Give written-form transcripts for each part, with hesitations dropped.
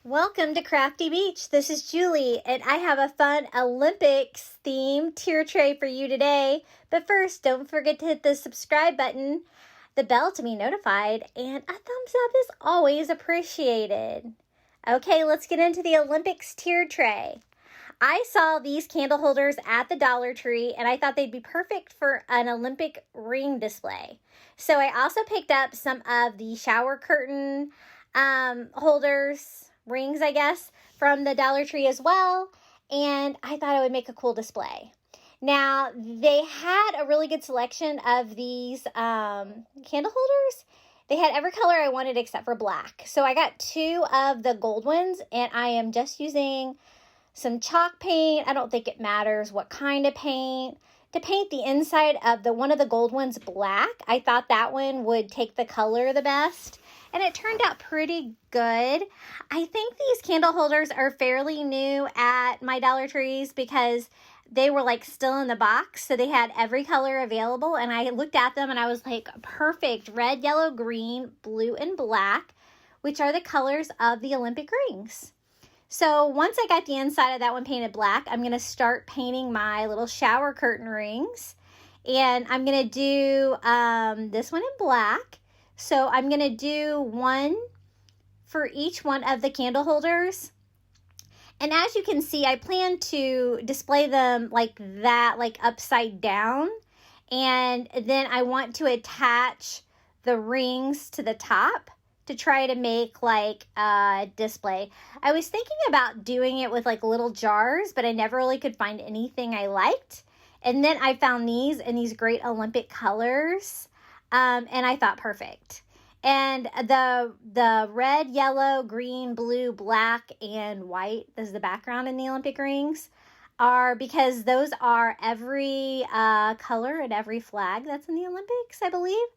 Welcome to Crafty Beach. This is Julie, and I have a fun Olympics themed tier tray for you today. But first, don't forget to hit the subscribe button, the bell to be notified, and a thumbs up is always appreciated. Okay, let's get into the Olympics tier tray. I saw these candle holders at the Dollar Tree, and I thought they'd be perfect for an Olympic ring display. So I also picked up some of the shower curtain holders, rings, I guess, from the Dollar Tree as well, and I thought it would make a cool display. Now, they had a really good selection of these candle holders. They had every color I wanted except for black. So I got two of the gold ones, and I am just using some chalk paint. I don't think it matters what kind of paint. To paint the inside of one of the gold ones black, I thought that one would take the color the best. And it turned out pretty good. I think these candle holders are fairly new at my Dollar Trees because they were like still in the box. So they had every color available. And I looked at them and I was like, perfect. Red, yellow, green, blue, and black, which are the colors of the Olympic rings. So once I got the inside of that one painted black, I'm going to start painting my little shower curtain rings. And I'm going to do this one in black. So I'm going to do one for each one of the candle holders. And as you can see, I plan to display them like that, like upside down. And then I want to attach the rings to the top to try to make like a display. I was thinking about doing it with like little jars, but I never really could find anything I liked. And then I found these in these great Olympic colors. And I thought perfect. And the red, yellow, green, blue, black, and white, this is the background in the Olympic rings, are because those are every color and every flag that's in the Olympics, I believe.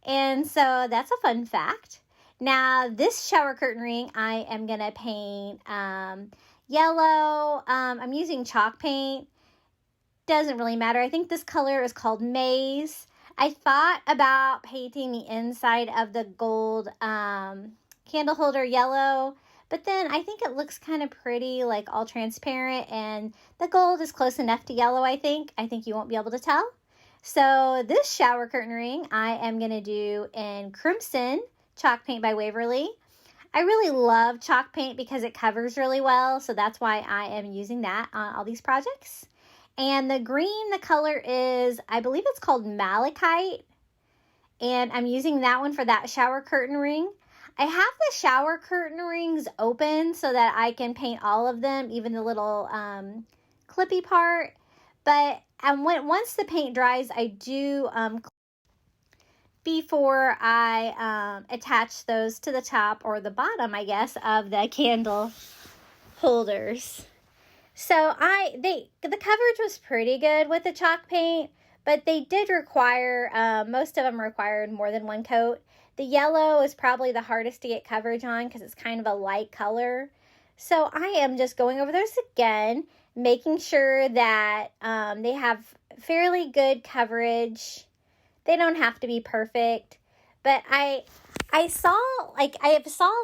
And so that's a fun fact. Now, this shower curtain ring, I am going to paint yellow. I'm using chalk paint. Doesn't really matter. I think this color is called Maize. I thought about painting the inside of the gold candle holder yellow, but then I think it looks kind of pretty, like all transparent, and the gold is close enough to yellow, I think. I think you won't be able to tell. So this shower curtain ring, I am going to do in Crimson chalk paint by Waverly. I really love chalk paint because it covers really well, so that's why I am using that on all these projects. And the green, the color is, I believe it's called Malachite. And I'm using that one for that shower curtain ring. I have the shower curtain rings open so that I can paint all of them, even the little clippy part. But once the paint dries, I do, before I attach those to the top or the bottom, I guess, of the candle holders. So the coverage was pretty good with the chalk paint, but they did require, most of them required more than one coat. The yellow is probably the hardest to get coverage on because it's kind of a light color. So I am just going over those again, making sure that they have fairly good coverage. They don't have to be perfect, but I saw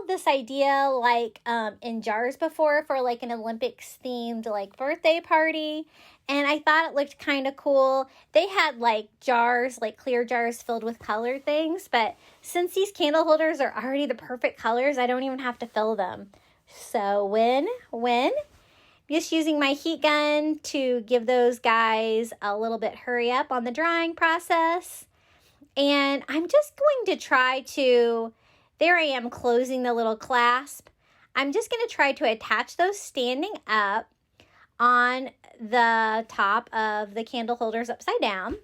this idea like in jars before for like an Olympics themed like birthday party, and I thought it looked kind of cool. They had like jars, like clear jars filled with colored things, but since these candle holders are already the perfect colors, I don't even have to fill them. So win. Just using my heat gun to give those guys a little bit hurry up on the drying process. And I'm just going to try to, there I am closing the little clasp. I'm just going to try to attach those standing up on the top of the candle holders upside down,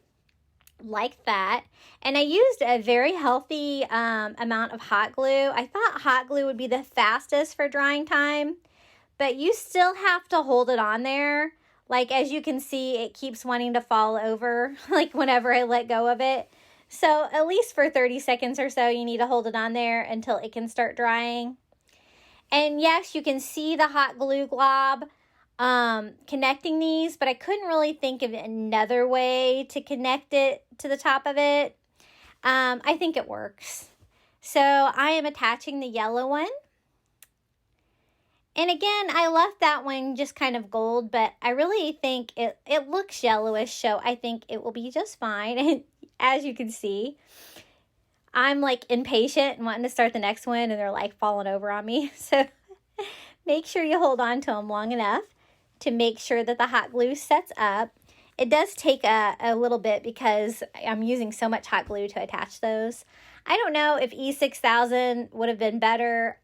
like that. And I used a very healthy amount of hot glue. I thought hot glue would be the fastest for drying time, but you still have to hold it on there. Like, as you can see, it keeps wanting to fall over, like whenever I let go of it. So at least for 30 seconds or so, you need to hold it on there until it can start drying. And yes, you can see the hot glue glob connecting these, but I couldn't really think of another way to connect it to the top of it. I think it works. So I am attaching the yellow one. And again, I left that one just kind of gold, but I really think it looks yellowish, so I think it will be just fine. And as you can see, I'm like impatient and wanting to start the next one, and they're like falling over on me. So make sure you hold on to them long enough to make sure that the hot glue sets up. It does take a little bit because I'm using so much hot glue to attach those. I don't know if E6000 would have been better.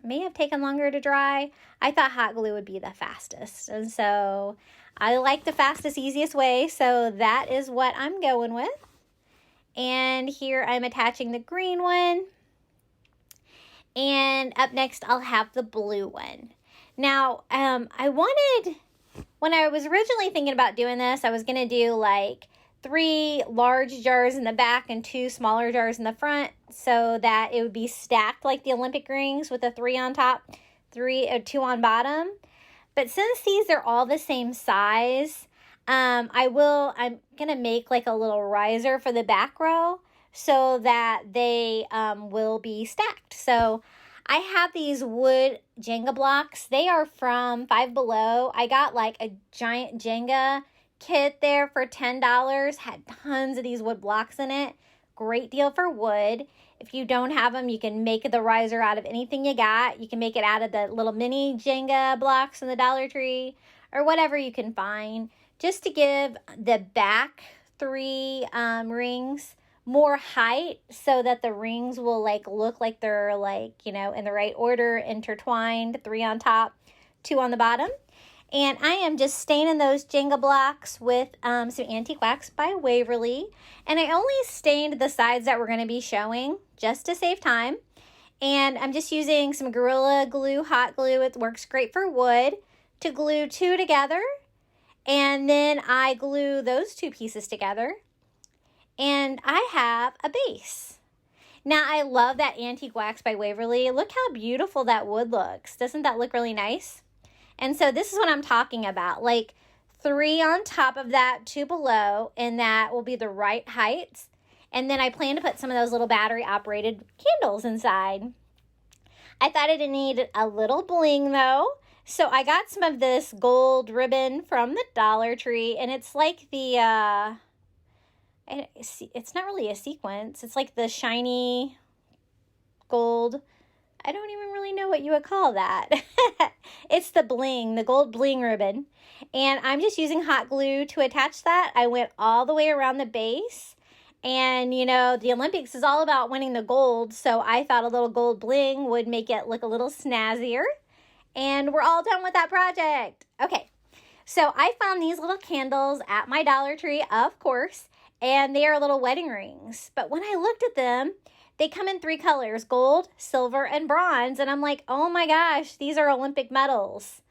May have taken longer to dry. I thought hot glue would be the fastest. And so I like the fastest, easiest way. So that is what I'm going with. And here I'm attaching the green one. And up next, I'll have the blue one. Now, when I was originally thinking about doing this, I was going to do like 3 large jars in the back and 2 smaller jars in the front so that it would be stacked like the Olympic rings with a 3 on top, 2 on bottom. But since these are all the same size, I'm going to make like a little riser for the back row so that they will be stacked. So I have these wood Jenga blocks. They are from Five Below. I got like a giant Jenga kit there for $10. Had tons of these wood blocks in it. Great deal for wood. If you don't have them, you can make the riser out of anything you got. You can make it out of the little mini Jenga blocks in the Dollar Tree or whatever you can find, just to give the back 3 rings more height so that the rings will like look like they're like, you know, in the right order, intertwined, 3 on top, 2 on the bottom. And I am just staining those Jenga blocks with some Antique Wax by Waverly. And I only stained the sides that we're going to be showing just to save time. And I'm just using some Gorilla Glue, hot glue. It works great for wood, to glue 2 together. And then I glue those 2 pieces together. And I have a base. Now, I love that Antique Wax by Waverly. Look how beautiful that wood looks. Doesn't that look really nice? And so this is what I'm talking about, like 3 on top of that, 2 below, and that will be the right heights. And then I plan to put some of those little battery-operated candles inside. I thought it needed a little bling, though. So I got some of this gold ribbon from the Dollar Tree, and it's like the, it's not really a sequence. It's like the shiny gold. I don't even really know what you would call that. It's the bling, the gold bling ribbon. And I'm just using hot glue to attach that. I went all the way around the base. And, you know, the Olympics is all about winning the gold. So I thought a little gold bling would make it look a little snazzier. And we're all done with that project. Okay, so I found these little candles at my Dollar Tree, of course. And they are little wedding rings. But when I looked at them, they come in 3 colors, gold, silver, and bronze. And I'm like, oh my gosh, these are Olympic medals.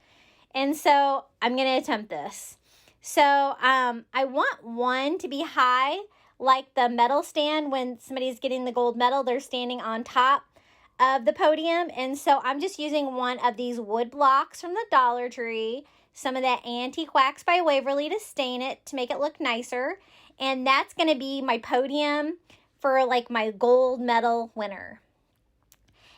And so I'm going to attempt this. So I want one to be high, like the medal stand. When somebody's getting the gold medal, they're standing on top of the podium. And so I'm just using one of these wood blocks from the Dollar Tree, some of that Antique Wax by Waverly to stain it to make it look nicer. And that's going to be my podium for like my gold medal winner.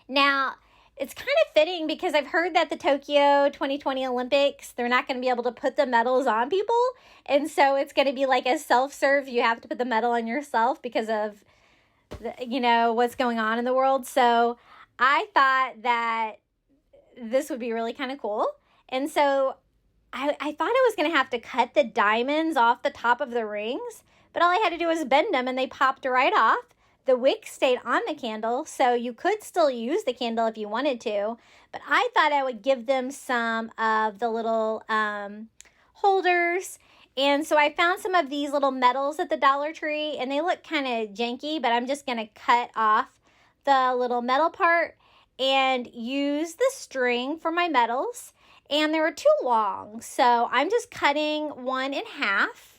Now, it's kind of fitting because I've heard that the Tokyo 2020 Olympics, they're not going to be able to put the medals on people. And so it's going to be like a self-serve. You have to put the medal on yourself because of, you know, what's going on in the world. So I thought that this would be really kind of cool. And so I thought I was going to have to cut the diamonds off the top of the rings. But all I had to do was bend them and they popped right off. The wick stayed on the candle, so you could still use the candle if you wanted to. But I thought I would give them some of the little holders. And so I found some of these little medals at the Dollar Tree, and they look kind of janky, but I'm just going to cut off the little metal part and use the string for my medals. And they were too long, so I'm just cutting one in half.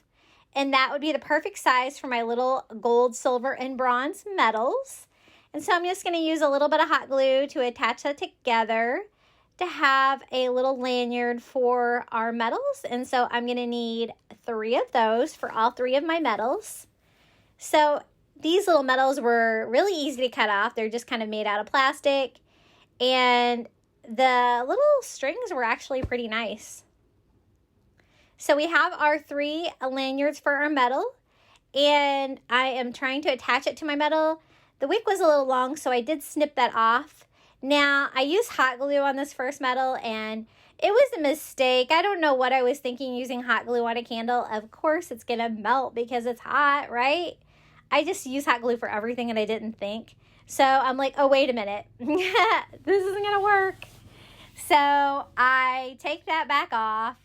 And that would be the perfect size for my little gold, silver, and bronze medals. And so I'm just going to use a little bit of hot glue to attach that together to have a little lanyard for our medals. And so I'm going to need 3 of those for all 3 of my medals. So these little medals were really easy to cut off. They're just kind of made out of plastic. And the little strings were actually pretty nice. So we have our 3 lanyards for our medal, and I am trying to attach it to my medal. The wick was a little long, so I did snip that off. Now, I used hot glue on this first medal, and it was a mistake. I don't know what I was thinking using hot glue on a candle. Of course, it's going to melt because it's hot, right? I just use hot glue for everything, and I didn't think. So I'm like, oh, wait a minute. This isn't going to work. So I take that back off,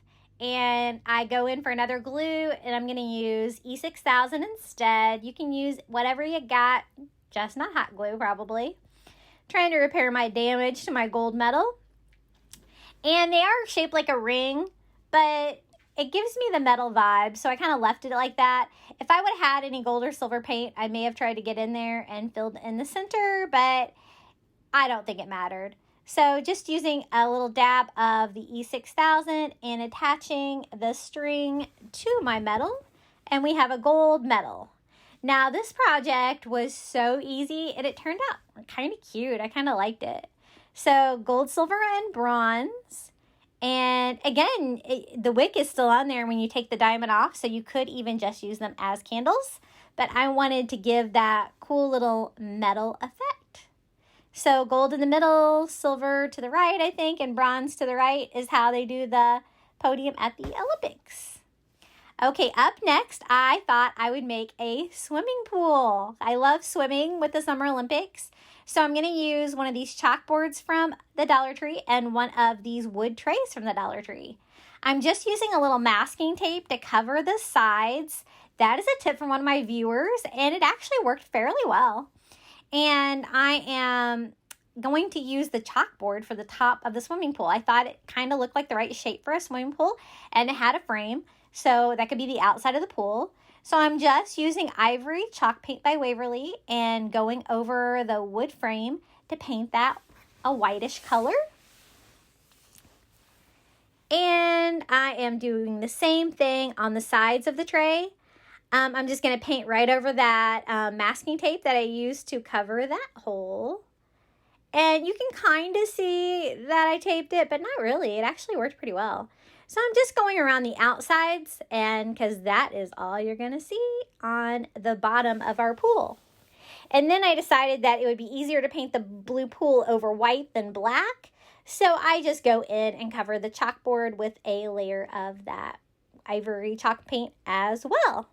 and I go in for another glue, and I'm going to use E6000 instead. You can use whatever you got, just not hot glue probably. Trying to repair my damage to my gold medal. And they are shaped like a ring, but it gives me the metal vibe, so I kind of left it like that. If I would have had any gold or silver paint, I may have tried to get in there and filled in the center, but I don't think it mattered. So just using a little dab of the E6000 and attaching the string to my medal, and we have a gold medal. Now this project was so easy, and it turned out kind of cute. I kind of liked it. So gold, silver, and bronze. And again, the wick is still on there when you take the diamond off, so you could even just use them as candles. But I wanted to give that cool little metal effect. So gold in the middle, silver to the right, I think, and bronze to the right is how they do the podium at the Olympics. Okay, up next, I thought I would make a swimming pool. I love swimming with the Summer Olympics. So I'm going to use one of these chalkboards from the Dollar Tree and one of these wood trays from the Dollar Tree. I'm just using a little masking tape to cover the sides. That is a tip from one of my viewers, and it actually worked fairly well. And I am going to use the chalkboard for the top of the swimming pool. I thought it kind of looked like the right shape for a swimming pool, and it had a frame. So that could be the outside of the pool. So I'm just using Ivory Chalk Paint by Waverly and going over the wood frame to paint that a whitish color. And I am doing the same thing on the sides of the tray. I'm just going to paint right over that masking tape that I used to cover that hole. And you can kind of see that I taped it, but not really. It actually worked pretty well. So I'm just going around the outsides, and because that is all you're going to see on the bottom of our pool. And then I decided that it would be easier to paint the blue pool over white than black. So I just go in and cover the chalkboard with a layer of that ivory chalk paint as well.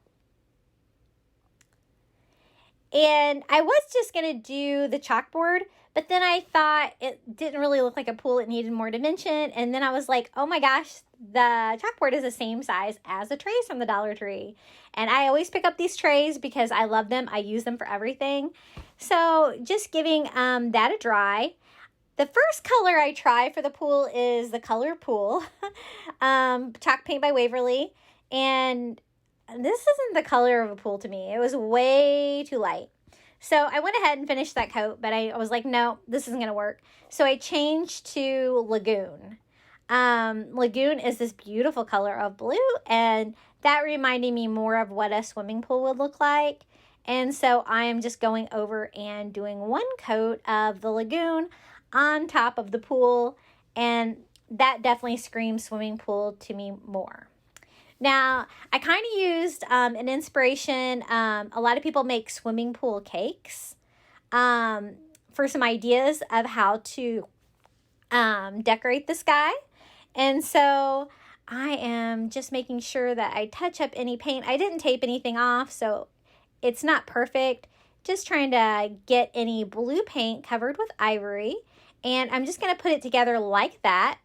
And I was just going to do the chalkboard, but then I thought it didn't really look like a pool. It needed more dimension. And then I was like, oh my gosh, the chalkboard is the same size as the trays from the Dollar Tree. And I always pick up these trays because I love them. I use them for everything. So just giving that a try. The first color I try for the pool is the color pool. Chalk Paint by Waverly. And this isn't the color of a pool to me. It was way too light. So I went ahead and finished that coat, but I was like, no, this isn't going to work. So I changed to Lagoon. Lagoon is this beautiful color of blue, and that reminded me more of what a swimming pool would look like. And so I am just going over and doing one coat of the Lagoon on top of the pool, and that definitely screams swimming pool to me more. Now, I kind of used an inspiration. A lot of people make swimming pool cakes for some ideas of how to decorate the sky. And so I am just making sure that I touch up any paint. I didn't tape anything off, so it's not perfect. Just trying to get any blue paint covered with ivory. And I'm just going to put it together like that.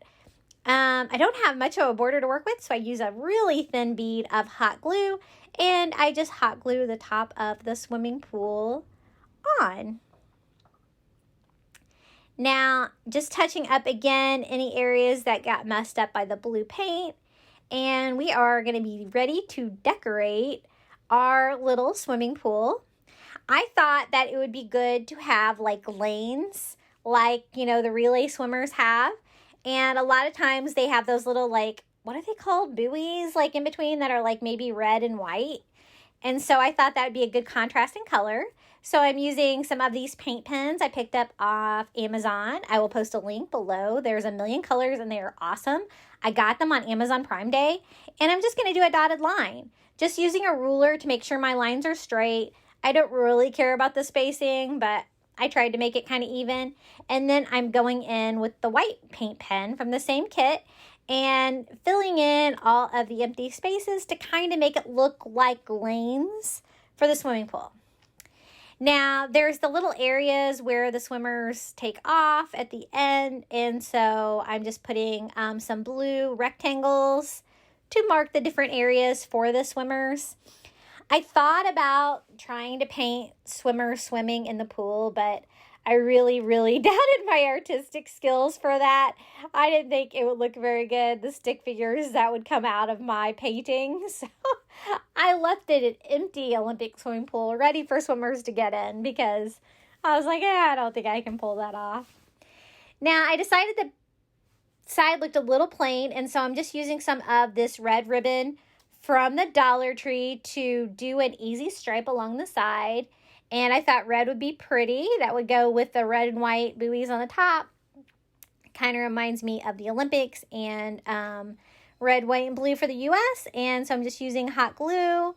I don't have much of a border to work with, so I use a really thin bead of hot glue, and I just hot glue the top of the swimming pool on. Now, just touching up again any areas that got messed up by the blue paint, and we are going to be ready to decorate our little swimming pool. I thought that it would be good to have like lanes, like, you know, the relay swimmers have. And a lot of times they have those little, like, what are they called? Buoys, like, in between that are, like, maybe red and white. And so I thought that would be a good contrasting color. So I'm using some of these paint pens I picked up off Amazon. I will post a link below. There's a million colors and they are awesome. I got them on Amazon Prime Day, and I'm just going to do a dotted line. Just using a ruler to make sure my lines are straight. I don't really care about the spacing, but I tried to make it kind of even. And then I'm going in with the white paint pen from the same kit and filling in all of the empty spaces to kind of make it look like lanes for the swimming pool. Now, there's the little areas where the swimmers take off at the end, and so I'm just putting some blue rectangles to mark the different areas for the swimmers. I thought about trying to paint swimmers swimming in the pool, but I really doubted my artistic skills for that. I didn't think it would look very good, the stick figures that would come out of my painting. So I left it an empty Olympic swimming pool ready for swimmers to get in because I was like, I don't think I can pull that off. Now, I decided the side looked a little plain, and so I'm just using some of this red ribbon from the Dollar Tree to do an easy stripe along the side. And I thought red would be pretty. That would go with the red and white buoys on the top. Kind of reminds me of the Olympics and red, white, and blue for the U.S. And so I'm just using hot glue.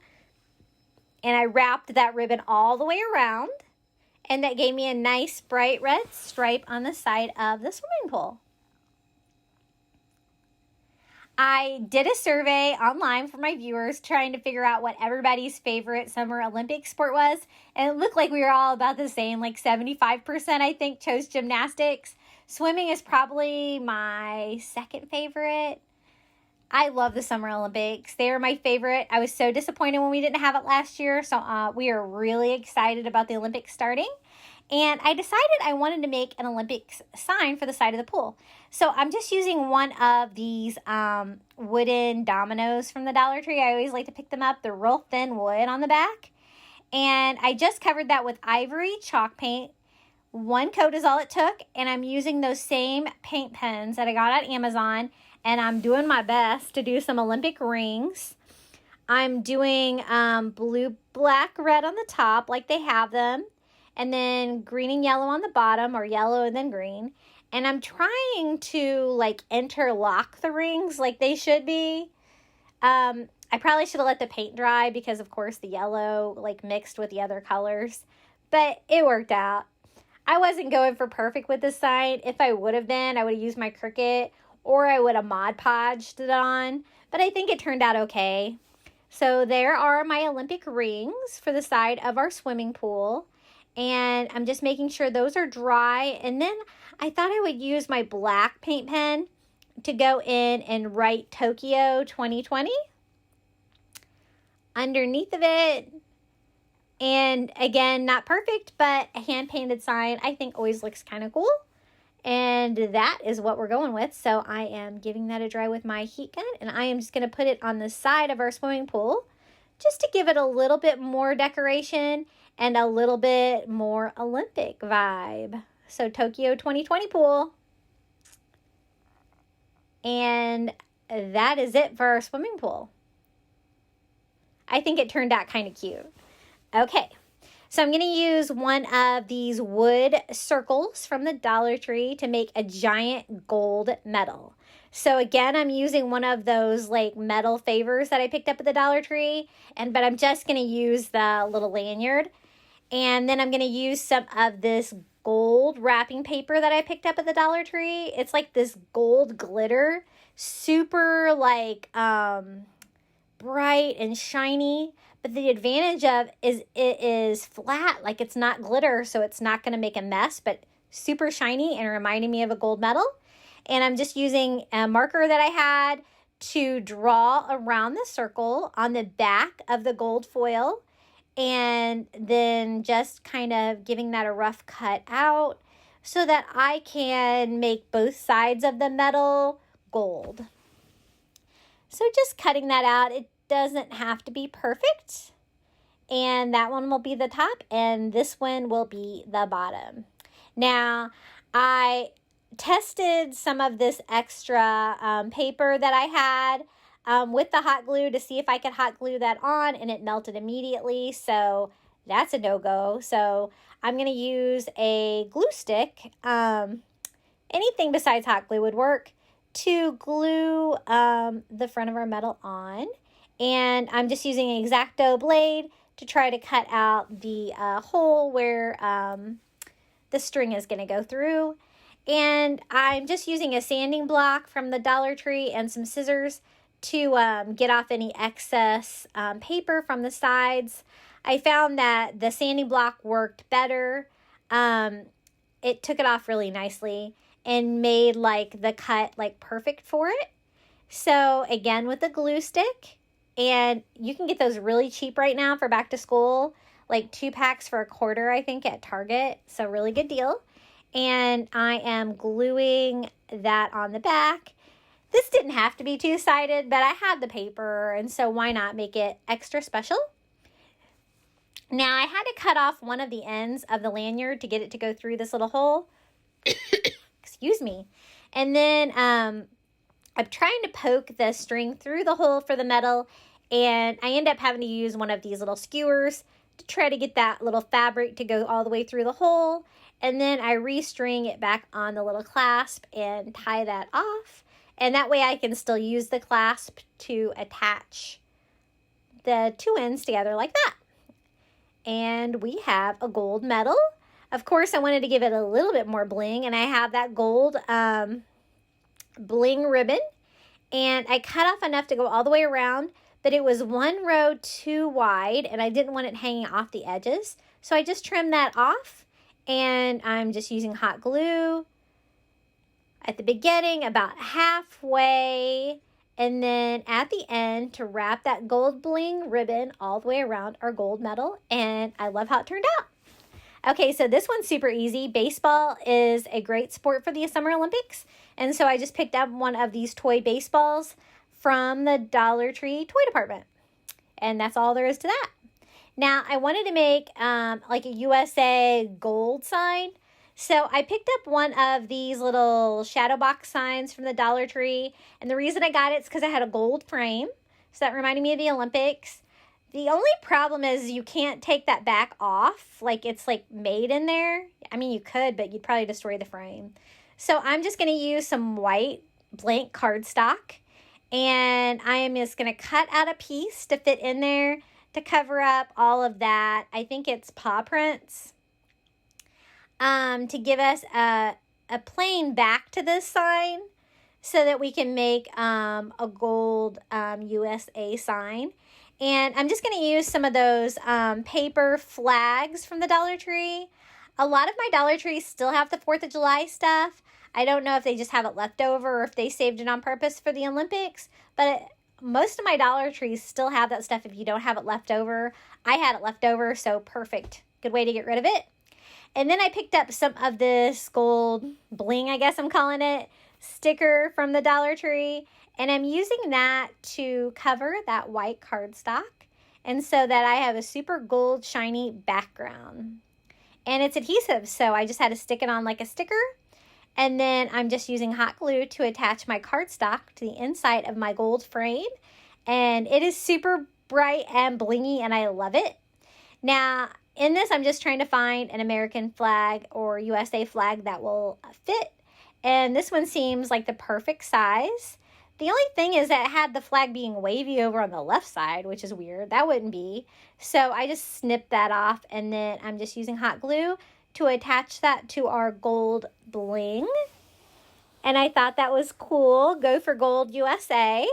And I wrapped that ribbon all the way around. And that gave me a nice bright red stripe on the side of the swimming pool. I did a survey online for my viewers trying to figure out what everybody's favorite Summer Olympic sport was. And it looked like we were all about the same, like 75% I think chose gymnastics. Swimming is probably my second favorite. I love the Summer Olympics. They are my favorite. I was so disappointed when we didn't have it last year. So we are really excited about the Olympics starting. And I decided I wanted to make an Olympics sign for the side of the pool. So I'm just using one of these wooden dominoes from the Dollar Tree. I always like to pick them up. They're real thin wood on the back. And I just covered that with ivory chalk paint. One coat is all it took. And I'm using those same paint pens that I got on Amazon. And I'm doing my best to do some Olympic rings. I'm doing blue, black, red on the top like they have them. And then green and yellow on the bottom, or yellow and then green. And I'm trying to like interlock the rings like they should be. I probably should have let the paint dry because of course the yellow like mixed with the other colors. But it worked out. I wasn't going for perfect with this sign. If I would have been, I would have used my Cricut or I would have Mod Podged it on. But I think it turned out okay. So there are my Olympic rings for the side of our swimming pool. And I'm just making sure those are dry. And then I thought I would use my black paint pen to go in and write Tokyo 2020 underneath of it. And again, not perfect, but a hand-painted sign I think always looks kind of cool. And that is what we're going with. So I am giving that a dry with my heat gun. And I am just going to put it on the side of our swimming pool just to give it a little bit more decoration and a little bit more Olympic vibe. So Tokyo 2020 pool. And that is it for our swimming pool. I think it turned out kind of cute. Okay, so I'm going to use one of these wood circles from the Dollar Tree to make a giant gold medal. So again, I'm using one of those like metal favors that I picked up at the Dollar Tree, but I'm just going to use the little lanyard. And then I'm going to use some of this gold wrapping paper that I picked up at the Dollar Tree. It's like this gold glitter, super like bright and shiny. But the advantage of is it is flat, like it's not glitter, so it's not going to make a mess, but super shiny and reminding me of a gold medal. And I'm just using a marker that I had to draw around the circle on the back of the gold foil. And then just kind of giving that a rough cut out so that I can make both sides of the medal gold. So just cutting that out. It doesn't have to be perfect. And that one will be the top and this one will be the bottom. Now, I tested some of this extra paper that I had with the hot glue to see if I could hot glue that on, and it melted immediately. So that's a no-go. So I'm going to use a glue stick. Anything besides hot glue would work to glue the front of our medal on. And I'm just using an X-Acto blade to try to cut out the hole where the string is going to go through. And I'm just using a sanding block from the Dollar Tree and some scissors to get off any excess paper from the sides. I found that the sanding block worked better. It took it off really nicely and made like the cut like perfect for it. So again, with the glue stick, and you can get those really cheap right now for back to school, like 2 packs for $1, I think, at Target. So really good deal. And I am gluing that on the back. This didn't have to be two-sided, but I had the paper, and so why not make it extra special? Now, I had to cut off one of the ends of the lanyard to get it to go through this little hole. Excuse me. And then I'm trying to poke the string through the hole for the medal, and I end up having to use one of these little skewers to try to get that little fabric to go all the way through the hole. And then I restring it back on the little clasp and tie that off. And that way I can still use the clasp to attach the 2 ends together like that. And we have a gold medal. Of course, I wanted to give it a little bit more bling, and I have that gold bling ribbon. And I cut off enough to go all the way around, but it was 1 row too wide, and I didn't want it hanging off the edges. So I just trimmed that off, and I'm just using hot glue at the beginning, about halfway, and then at the end to wrap that gold bling ribbon all the way around our gold medal, and I love how it turned out. Okay, so this one's super easy. Baseball is a great sport for the Summer Olympics, and so I just picked up one of these toy baseballs from the Dollar Tree toy department, and that's all there is to that. Now, I wanted to make like a USA gold sign. So I picked up one of these little shadow box signs from the Dollar Tree. And the reason I got it is because I had a gold frame. So that reminded me of the Olympics. The only problem is you can't take that back off. Like it's like made in there. I mean, you could, but you'd probably destroy the frame. So I'm just going to use some white blank cardstock. And I am just going to cut out a piece to fit in there to cover up all of that. I think it's paw prints. To give us a plain back to this sign so that we can make a gold USA sign. And I'm just going to use some of those paper flags from the Dollar Tree. A lot of my Dollar Trees still have the 4th of July stuff. I don't know if they just have it left over or if they saved it on purpose for the Olympics, but most of my Dollar Trees still have that stuff if you don't have it left over. I had it left over, so perfect. Good way to get rid of it. And then I picked up some of this gold bling, I guess I'm calling it, sticker from the Dollar Tree. And I'm using that to cover that white cardstock. And so that I have a super gold shiny background. And it's adhesive, so I just had to stick it on like a sticker. And then I'm just using hot glue to attach my cardstock to the inside of my gold frame. And it is super bright and blingy, and I love it. Now, in this, I'm just trying to find an American flag or USA flag that will fit. And this one seems like the perfect size. The only thing is that it had the flag being wavy over on the left side, which is weird. That wouldn't be. So I just snipped that off, and then I'm just using hot glue to attach that to our gold bling. And I thought that was cool. Go for gold USA.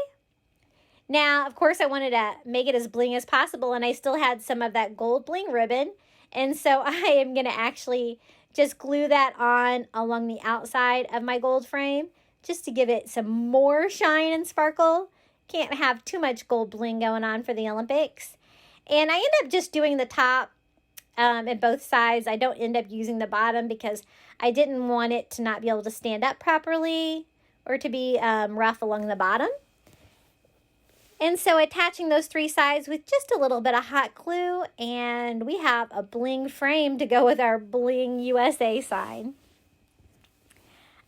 Now, of course, I wanted to make it as bling as possible, and I still had some of that gold bling ribbon. And so I am going to actually just glue that on along the outside of my gold frame just to give it some more shine and sparkle. Can't have too much gold bling going on for the Olympics. And I end up just doing the top and both sides. I don't end up using the bottom because I didn't want it to not be able to stand up properly or to be rough along the bottom. And so attaching those 3 sides with just a little bit of hot glue, and we have a bling frame to go with our bling USA sign.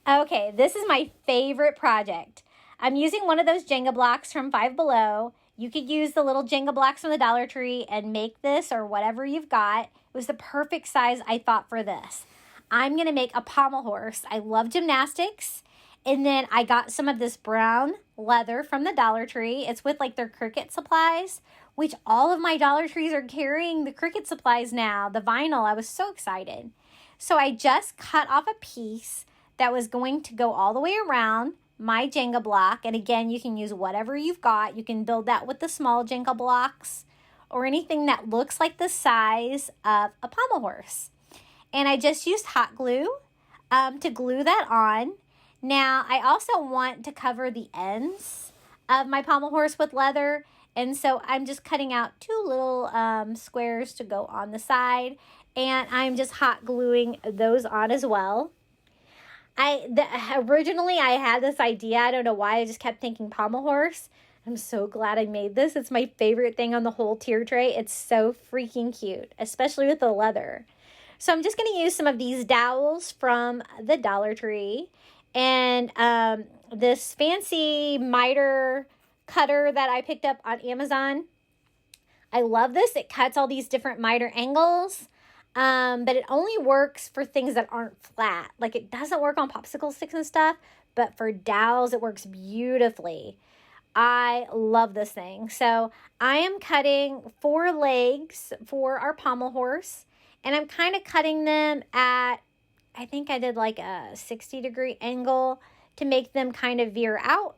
Okay, this is my favorite project. I'm using one of those Jenga blocks from Five Below. You could use the little Jenga blocks from the Dollar Tree and make this or whatever you've got. It was the perfect size, I thought, for this. I'm going to make a pommel horse. I love gymnastics. And then I got some of this brown leather from the Dollar Tree. It's with like their Cricut supplies, which all of my Dollar Trees are carrying the Cricut supplies now, the vinyl. I was so excited. So I just cut off a piece that was going to go all the way around my Jenga block. And again, you can use whatever you've got. You can build that with the small Jenga blocks or anything that looks like the size of a pommel horse. And I just used hot glue to glue that on. Now, I also want to cover the ends of my pommel horse with leather. And so I'm just cutting out 2 little squares to go on the side. And I'm just hot gluing those on as well. Originally, I had this idea. I don't know why. I just kept thinking pommel horse. I'm so glad I made this. It's my favorite thing on the whole tier tray. It's so freaking cute, especially with the leather. So I'm just going to use some of these dowels from the Dollar Tree. And this fancy miter cutter that I picked up on Amazon. I love this. It cuts all these different miter angles. But it only works for things that aren't flat. Like it doesn't work on popsicle sticks and stuff. But for dowels, it works beautifully. I love this thing. So I am cutting 4 legs for our pommel horse. And I'm kind of cutting them at, I think I did like a 60-degree angle to make them kind of veer out.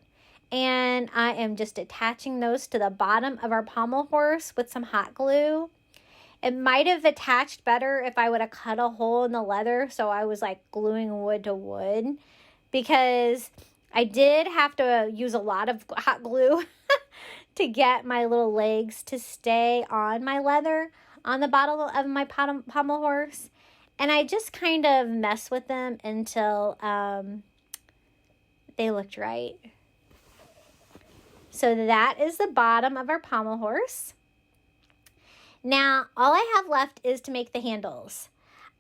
And I am just attaching those to the bottom of our pommel horse with some hot glue. It might have attached better if I would have cut a hole in the leather. So I was like gluing wood to wood. Because I did have to use a lot of hot glue to get my little legs to stay on my leather on the bottom of my pommel horse. And I just kind of messed with them until they looked right. So that is the bottom of our pommel horse. Now, all I have left is to make the handles.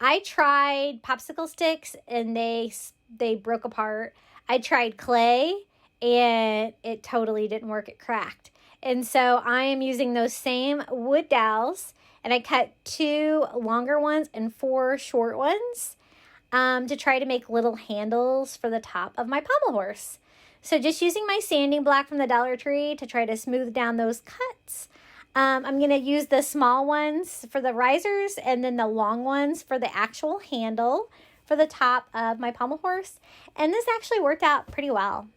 I tried popsicle sticks and they broke apart. I tried clay and it totally didn't work. It cracked. And so I am using those same wood dowels. And I cut 2 longer ones and 4 short ones to try to make little handles for the top of my pommel horse. So just using my sanding block from the Dollar Tree to try to smooth down those cuts. I'm going to use the small ones for the risers and then the long ones for the actual handle for the top of my pommel horse. And this actually worked out pretty well.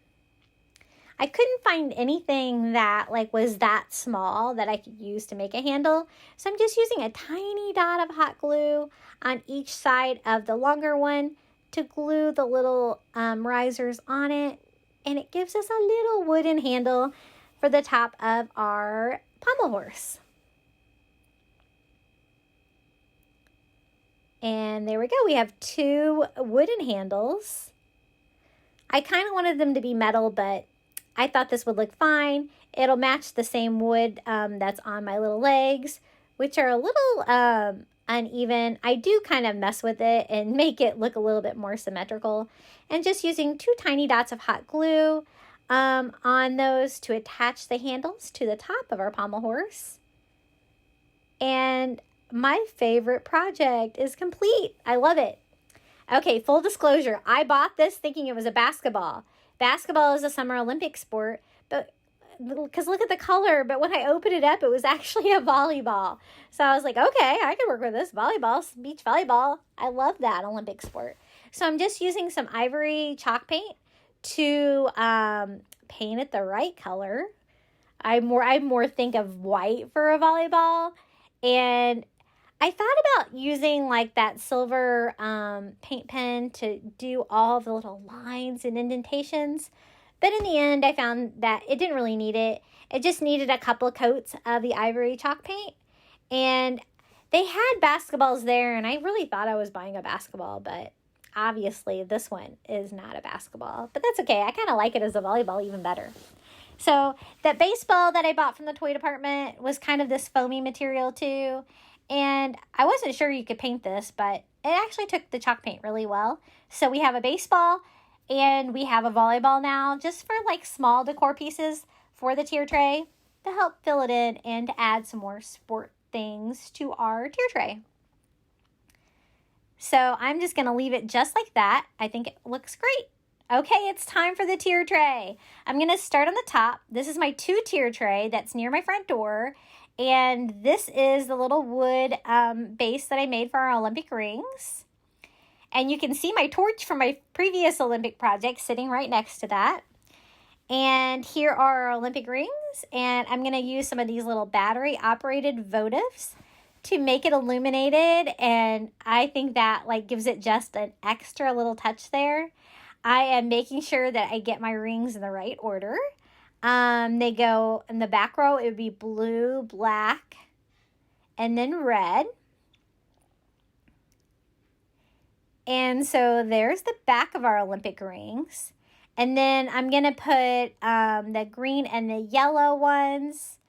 I couldn't find anything that was that small that I could use to make a handle. So I'm just using a tiny dot of hot glue on each side of the longer one to glue the little risers on it. And it gives us a little wooden handle for the top of our pommel horse. And there we go. We have 2 wooden handles. I kind of wanted them to be metal, but I thought this would look fine. It'll match the same wood that's on my little legs, which are a little uneven. I do kind of mess with it and make it look a little bit more symmetrical. And just using 2 tiny dots of hot glue on those to attach the handles to the top of our pommel horse. And my favorite project is complete. I love it. Okay, full disclosure. I bought this thinking it was a basketball. Basketball is a Summer Olympic sport, but because look at the color. But when I opened it up, it was actually a volleyball. So I was like, okay, I can work with this. Volleyball, beach volleyball. I love that Olympic sport. So I'm just using some ivory chalk paint to paint it the right color. I more think of white for a volleyball. And I thought about using like that silver paint pen to do all the little lines and indentations. But in the end, I found that it didn't really need it. It just needed a couple coats of the ivory chalk paint. And they had basketballs there, and I really thought I was buying a basketball, but obviously this one is not a basketball. But that's okay. I kind of like it as a volleyball even better. So that baseball that I bought from the toy department was kind of this foamy material too. And I wasn't sure you could paint this, but it actually took the chalk paint really well. So we have a baseball and we have a volleyball now, just for like small decor pieces for the tier tray. to help fill it in and to add some more sport things to our tier tray. So I'm just going to leave it just like that. I think it looks great. Okay, it's time for the tier tray. I'm going to start on the top. This is my 2-tier tray that's near my front door. And this is the little wood base that I made for our Olympic rings. And you can see my torch from my previous Olympic project sitting right next to that. And here are our Olympic rings. And I'm going to use some of these little battery-operated votives to make it illuminated. And I think that gives it just an extra little touch there. I am making sure that I get my rings in the right order. They go in the back row, it would be blue, black, and then red. And so there's the back of our Olympic rings. And then I'm going to put the green and the yellow ones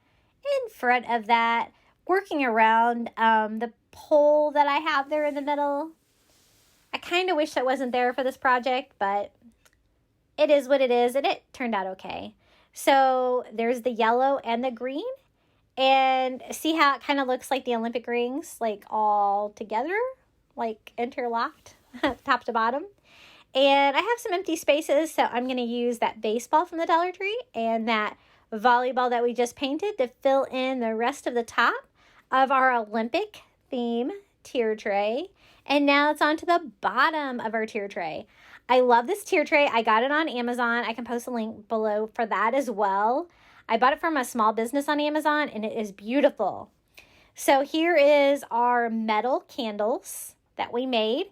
in front of that, working around the pole that I have there in the middle. I kind of wish that wasn't there for this project, but it is what it is, and it turned out okay. So there's the yellow and the green, and see how it kind of looks like the Olympic rings, all together, interlocked, top to bottom. And I have some empty spaces, so I'm going to use that baseball from the Dollar Tree and that volleyball that we just painted to fill in the rest of the top of our Olympic theme tier tray. And now it's on to the bottom of our tier tray. I love this tier tray. I got it on Amazon. I can post a link below for that as well. I bought it from a small business on Amazon, and it is beautiful. So here is our metal candles that we made.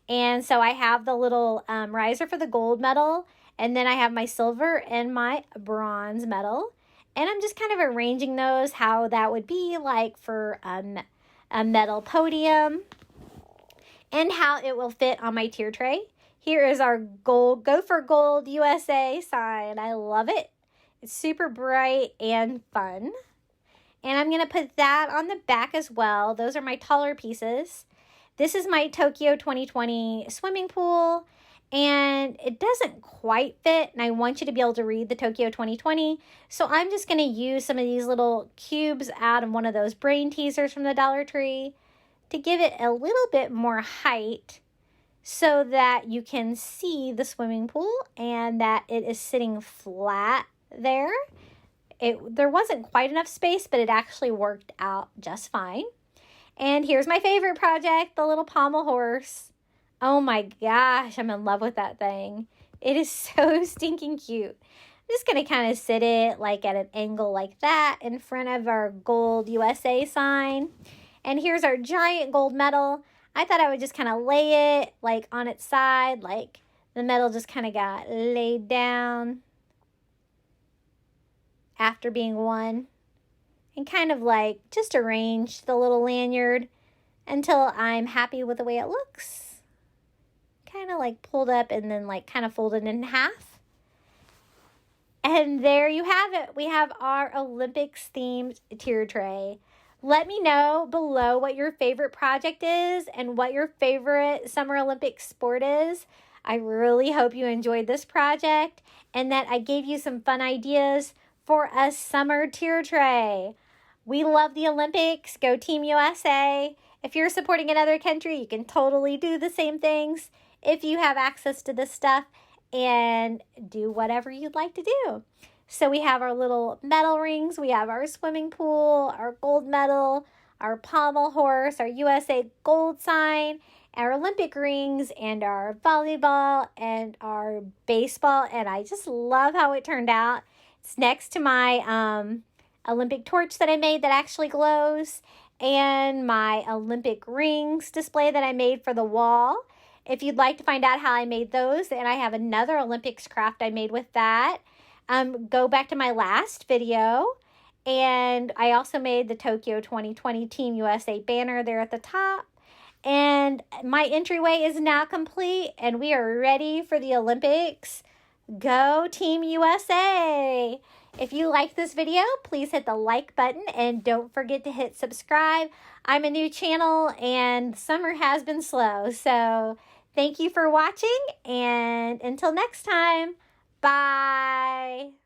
And so I have the little riser for the gold medal, and then I have my silver and my bronze medal. And I'm just kind of arranging those, how that would be for a metal podium, and how it will fit on my tier tray. Here is our gold, Go for Gold USA sign. I love it. It's super bright and fun. And I'm going to put that on the back as well. Those are my taller pieces. This is my Tokyo 2020 swimming pool. And it doesn't quite fit. And I want you to be able to read the Tokyo 2020. So I'm just going to use some of these little cubes out of one of those brain teasers from the Dollar Tree to give it a little bit more height so that you can see the swimming pool and that it is sitting flat there. There wasn't quite enough space, but it actually worked out just fine. And here's my favorite project, the little pommel horse. Oh my gosh, I'm in love with that thing. It is so stinking cute. I'm just going to kind of sit it at an angle like that in front of our gold USA sign. And here's our giant gold medal. I thought I would just kind of lay it on its side, the medal just kind of got laid down after being won. And kind of just arrange the little lanyard until I'm happy with the way it looks. Kind of pulled up and then kind of folded in half. And there you have it. We have our Olympics themed tier tray. Let me know below what your favorite project is and what your favorite Summer Olympics sport is. I really hope you enjoyed this project and that I gave you some fun ideas for a summer tier tray. We love the Olympics. Go Team USA. If you're supporting another country, you can totally do the same things if you have access to this stuff and do whatever you'd like to do. So we have our little medal rings, we have our swimming pool, our gold medal, our pommel horse, our USA gold sign, our Olympic rings, and our volleyball and our baseball. And I just love how it turned out. It's next to my Olympic torch that I made that actually glows, and my Olympic rings display that I made for the wall. If you'd like to find out how I made those, and I have another Olympics craft I made with that, go back to my last video. And I also made the Tokyo 2020 Team USA banner there at the top. And my entryway is now complete, and we are ready for the Olympics. Go Team USA! If you like this video, please hit the like button and don't forget to hit subscribe. I'm a new channel and summer has been slow. So thank you for watching, and until next time, bye!